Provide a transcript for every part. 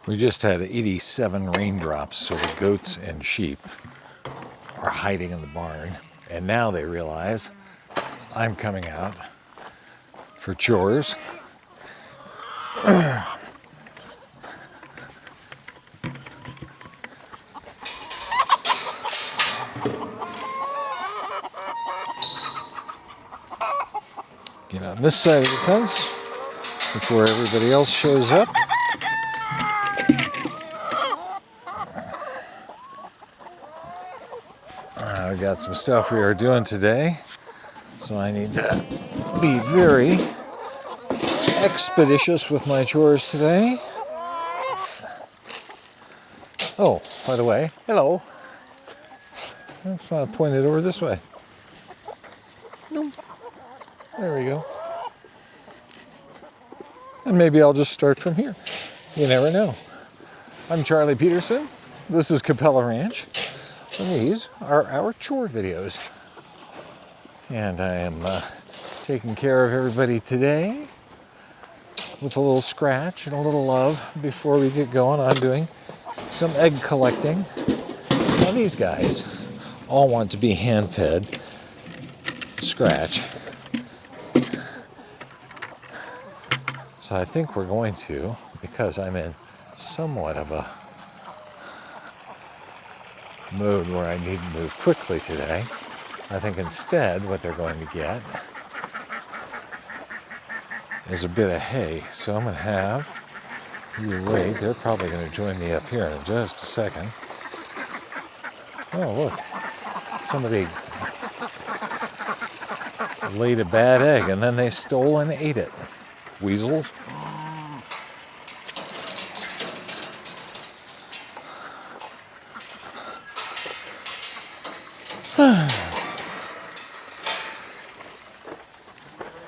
We just had 87 raindrops, so the goats and sheep are hiding in the barn. And now they realize I'm coming out for chores. Get on this side of the fence before everybody else shows up. I've got some stuff we are doing today, so I need to be very expeditious with my chores today. Oh, by the way, hello. That's not pointed over this way. Nope. There we go. And maybe I'll just start from here. You never know. I'm Charlie Peterson. This is Capella Ranch. And these are our chore videos. And I am taking care of everybody today with a little scratch and a little love before we get going on doing some egg collecting. Now these guys all want to be hand-fed scratch. So I think we're going to, because I'm in somewhat of a mode where I need to move quickly today, I think instead what they're going to get is a bit of hay. So I'm going to have you wait. They're probably going to join me up here in just a second. Oh, look. Somebody laid a bad egg and then they stole and ate it. Weasels.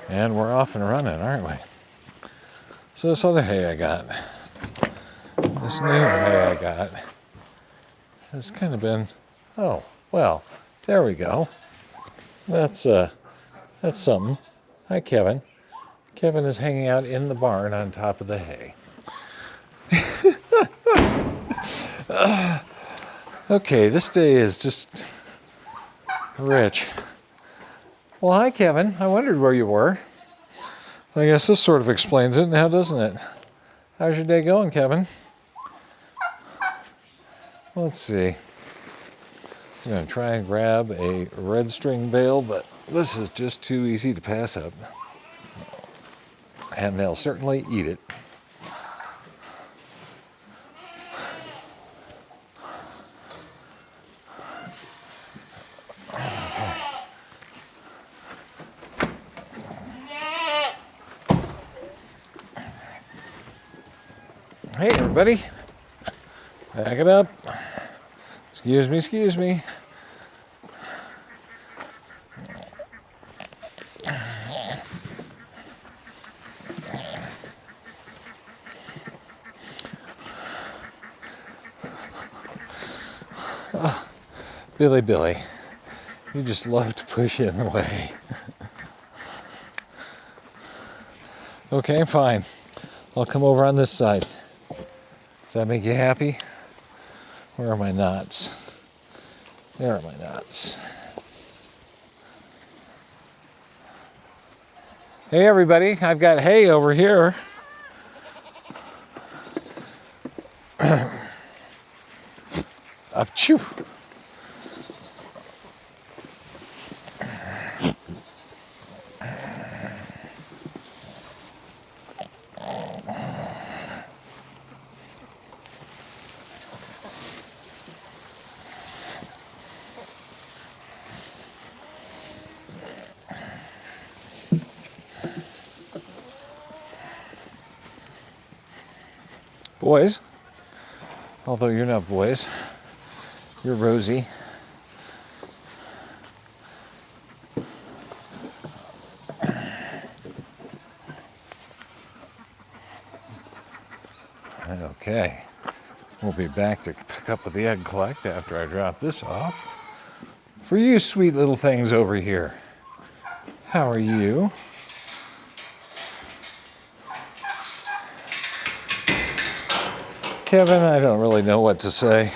And we're off and running, aren't we? So this other hay I got, this new hay I got, has kind of been, oh, well, there we go. That's something. Hi, Kevin. Kevin is hanging out in the barn on top of the hay. Okay, this day is just rich. Well, hi, Kevin. I wondered where you were. I guess this sort of explains it now, doesn't it? How's your day going, Kevin? Let's see. I'm going to try and grab a red string bale, but this is just too easy to pass up. And they'll certainly eat it. Hey, everybody. Back it up. Excuse me, excuse me. Oh, Billy, you just love to push in the way. Okay, fine. I'll come over on this side. Does that make you happy? Where are my knots? There are my knots. Hey everybody, I've got hay over here. Achoo! Boys, although you're not boys, you're Rosie. Okay, we'll be back to pick up with the egg collect after I drop this off. For you sweet little things over here, how are you? Kevin, I don't really know what to say.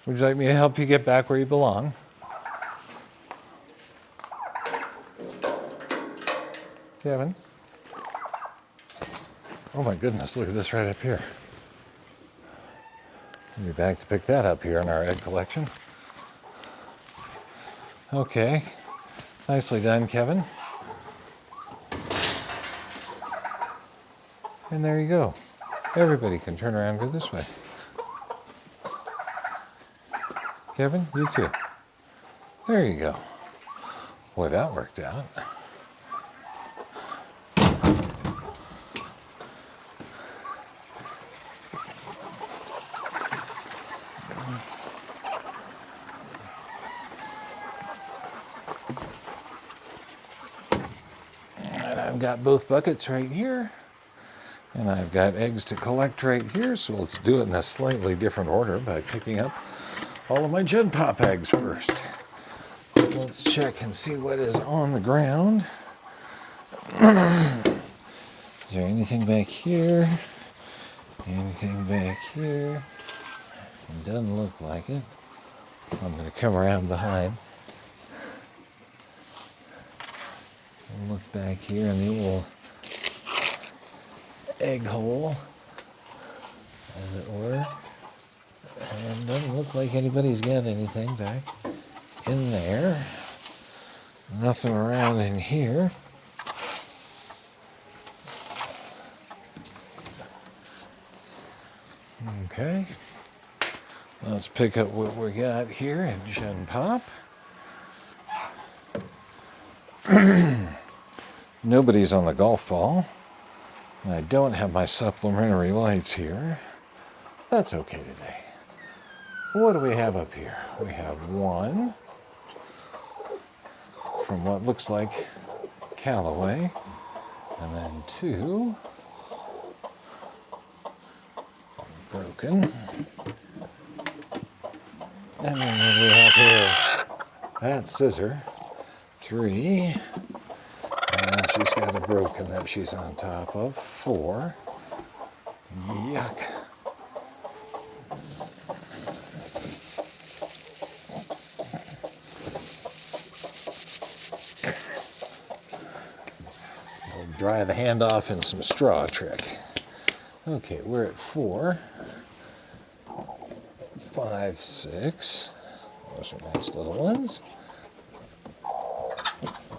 Would you like me to help you get back where you belong? Kevin? Oh my goodness, look at this right up here. We'll be back to pick that up here in our egg collection. Okay, nicely done, Kevin. And there you go. Everybody can turn around and go this way. Kevin, you too. There you go. Boy, that worked out. And I've got both buckets right here. And I've got eggs to collect right here, so let's do it in a slightly different order by picking up all of my Jud Pop eggs first. Let's check and see what is on the ground. Is there anything back here? Anything back here? It doesn't look like it. I'm going to come around behind. We'll look back here in the little egg hole, as it were. And doesn't look like anybody's got anything back in there. Nothing around in here. Okay. Let's pick up what we got here in Jud Pop. Nobody's on the golf ball. And I don't have my supplementary lights here. That's okay today. What do we have up here? We have one from what looks like Callaway, and then two broken. And then what do we have here? That's Scissor. Three. And she's got a broken that she's on top of. Four. Yuck. We'll dry the hand off in some straw trick. Okay, we're at 4. 5, 6. Those are nice little ones.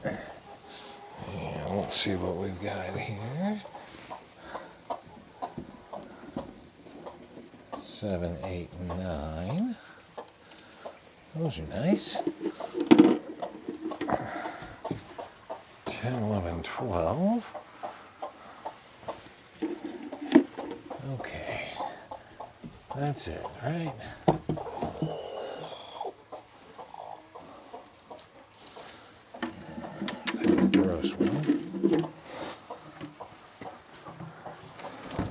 And let's see what we've got here. 7, 8, 9. Those are nice. 10, 11, 12. Okay. That's it, right? Take the gross one.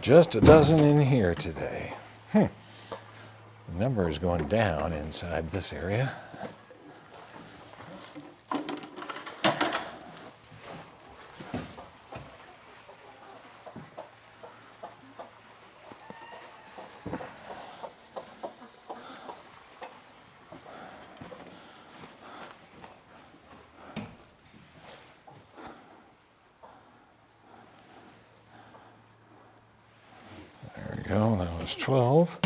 Just a dozen in here today. The number is going down inside this area. There we go, that was 12.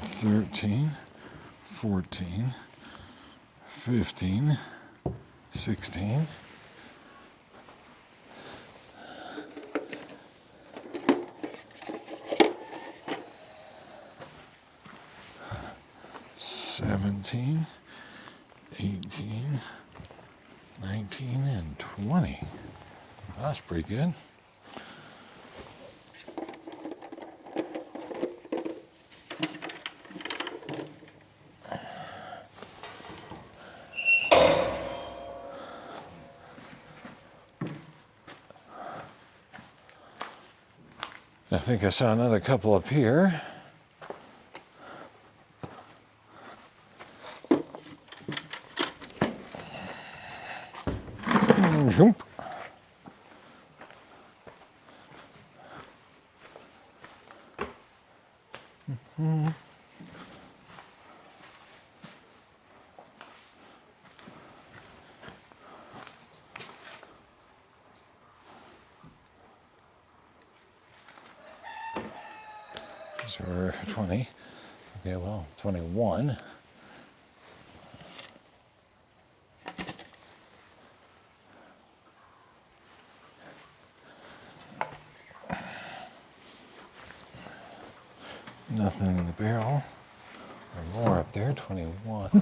13, 14, 15, 16, 17, 18, 19, and 20. That's pretty good. I think I saw another couple up here. Jump. So we're 20. Okay, well, 21. Nothing in the barrel. Or more up there, 21.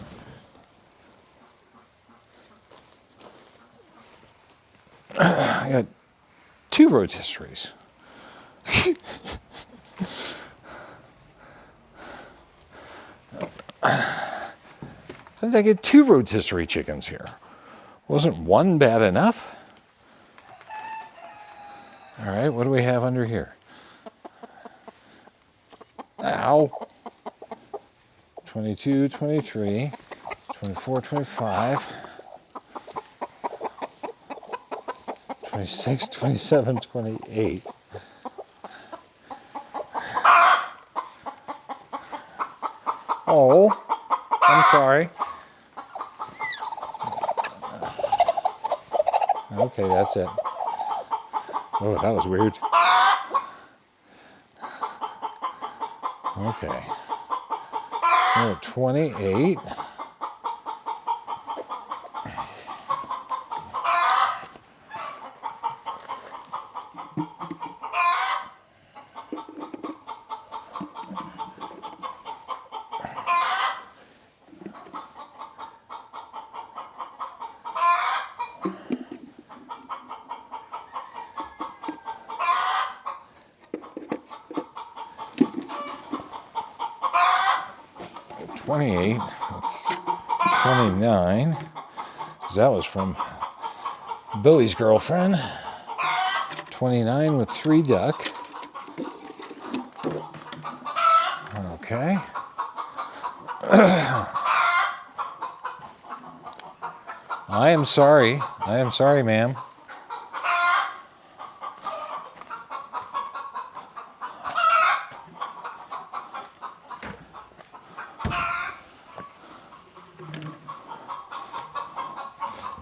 I got 2 rotisseries. How did I get 2 rotisserie chickens here? Wasn't one bad enough? All right, what do we have under here? Ow. 22, 23, 24, 25, 26, 27, 28. Oh, I'm sorry. Okay, that's it. Oh, that was weird. Okay. We're at 28. $28, 29, because that was from Billy's girlfriend. 29 with 3 duck. Okay. I am sorry. I am sorry, ma'am.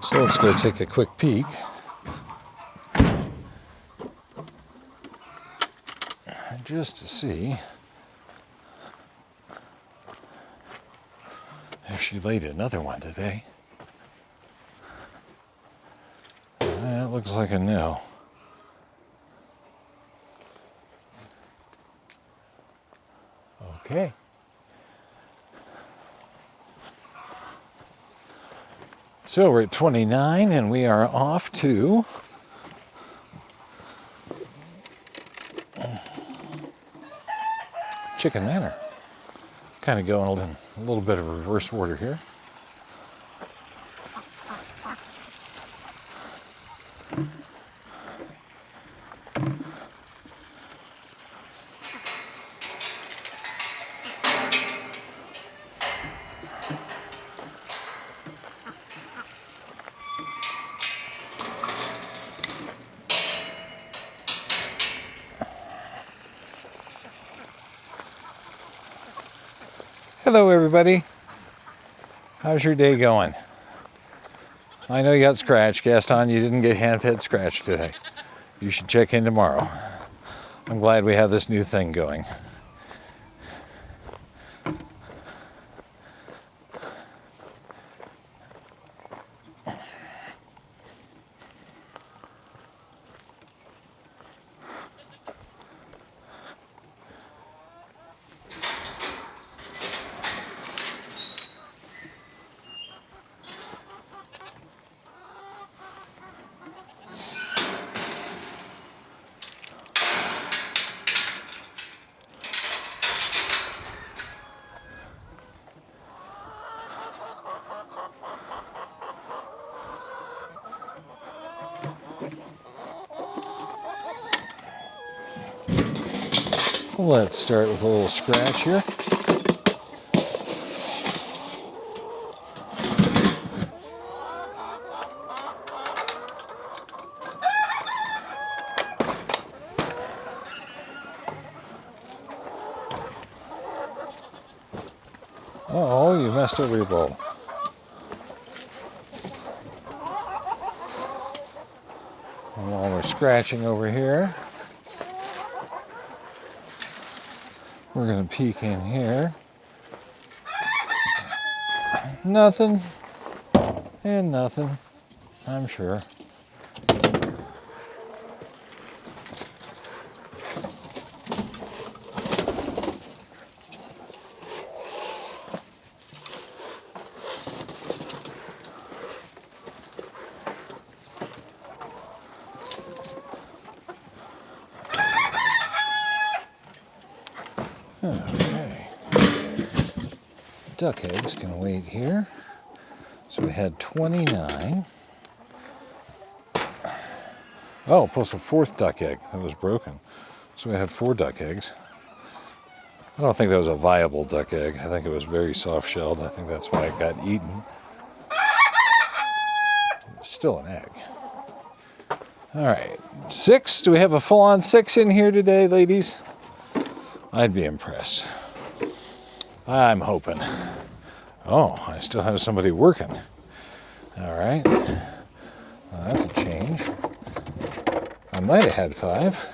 So let's go take a quick peek. Just to see if she laid another one today. That looks like a no. Okay. So we're at 29 and we are off to Chicken Manor. Kind of going in a little bit of reverse order here. Hello everybody. How's your day going? I know you got scratched. Gaston, you didn't get hand-fed scratch today. You should check in tomorrow. I'm glad we have this new thing going. Let's start with a little scratch here. Oh, you messed over your bowl. And while we're scratching over here, we're going to peek in here. Nothing and nothing, I'm sure. Okay. Duck eggs can wait here. So we had 29. Oh, plus a fourth duck egg that was broken. So we had 4 duck eggs. I don't think that was a viable duck egg. I think it was very soft-shelled. I think that's why it got eaten. Still an egg. All right, 6. Do we have a full-on 6 in here today, ladies? I'd be impressed. I'm hoping. Oh, I still have somebody working. All right. Well, that's a change. I might have had 5.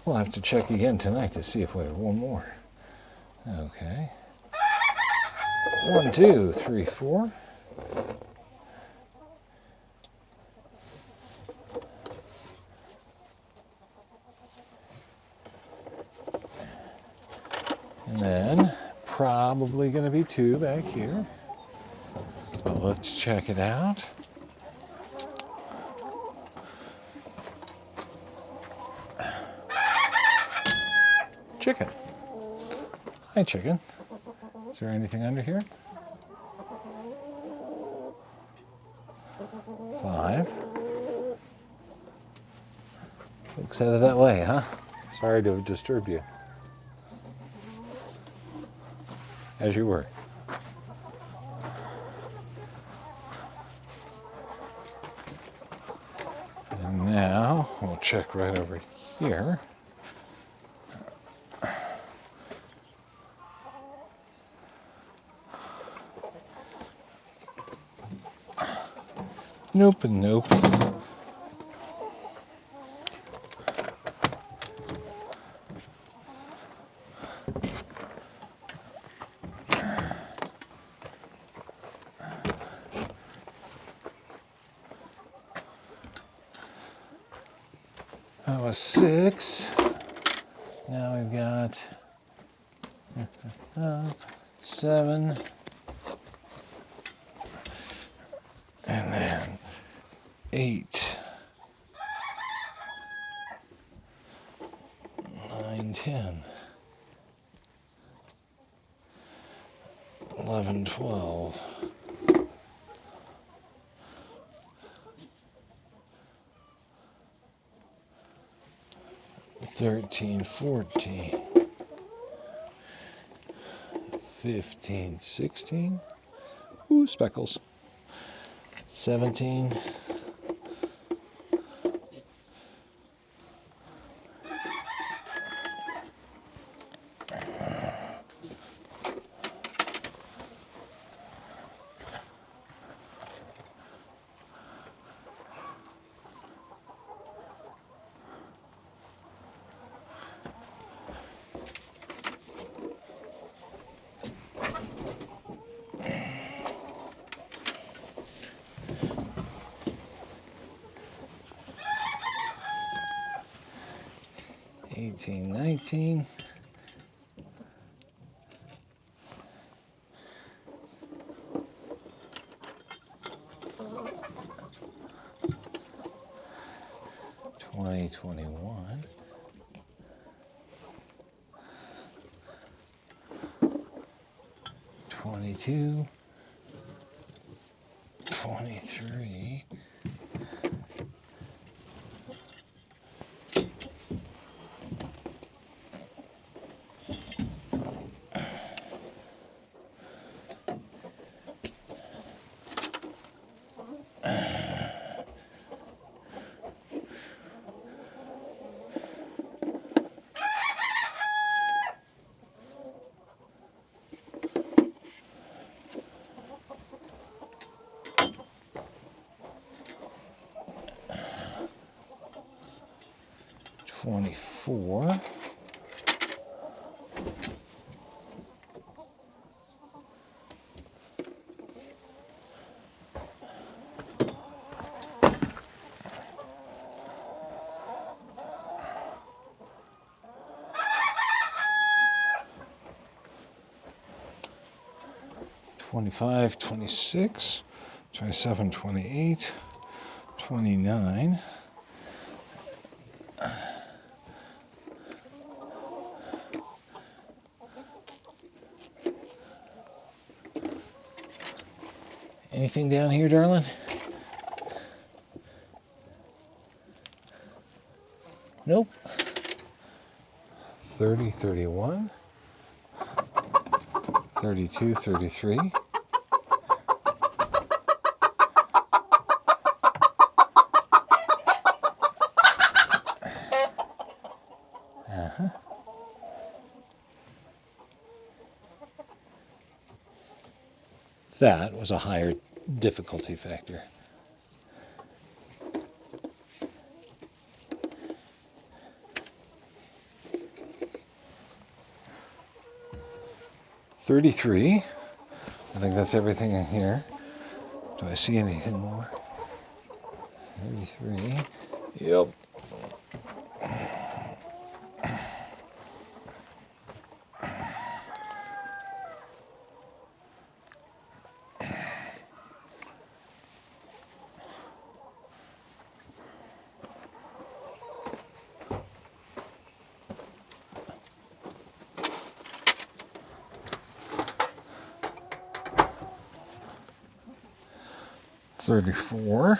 We'll have to check again tonight to see if we have one more. Okay. 1, 2, 3, 4. And then probably going to be 2 back here. But let's check it out. Chicken. Hi, chicken. Is there anything under here? 5. Looks headed that way, huh? Sorry to have disturbed you. As you were. And now we'll check right over here. Nope and nope. That was 6. Now we've got 7. And then 8. 9, 10. 11, 12. 13, 14, 15, 16, ooh, speckles, 17, 18, 19, 20, 21, 22, 23, 24, 24. $25, $26, $27, $28, $29. Anything down here, darling? Nope. 30, 31, 32, 33. That was a higher difficulty factor. $33. I think that's everything in here. Do I see anything more? 33. Yep. $34.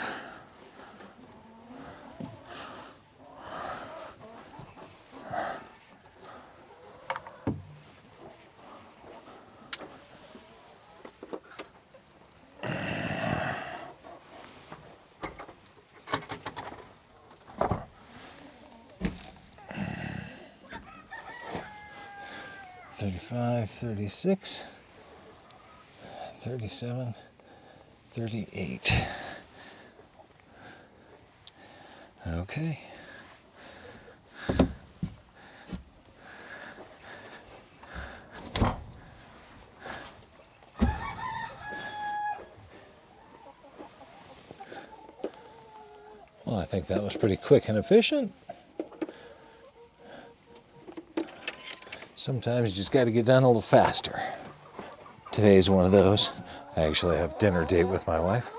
$35, $36, $37, $38. Okay. Well, I think that was pretty quick and efficient. Sometimes you just got to get done a little faster. Today's one of those. I actually have dinner date with my wife.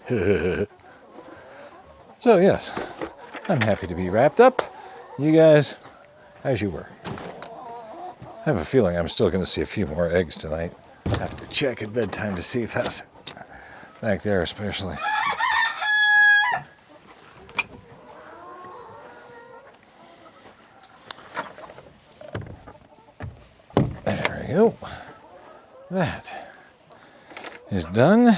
So yes, I'm happy to be wrapped up. You guys, as you were. I have a feeling I'm still going to see a few more eggs tonight. I have to check at bedtime to see if that's back there especially. There we go. That is done.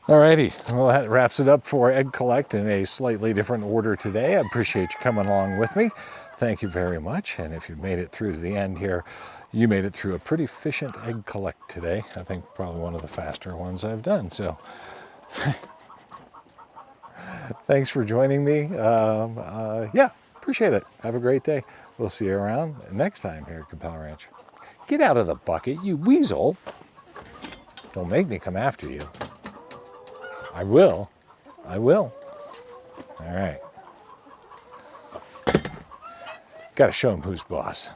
Alrighty, well that wraps it up for Egg Collect in a slightly different order today. I appreciate you coming along with me. Thank you very much. And if you've made it through to the end here, you made it through a pretty efficient Egg Collect today. I think probably one of the faster ones I've done. So thanks for joining me. Yeah, appreciate it. Have a great day. We'll see you around next time here at Capella Ranch. Get out of the bucket, you weasel. Don't make me come after you. I will. I will. All right. Got to show him who's boss.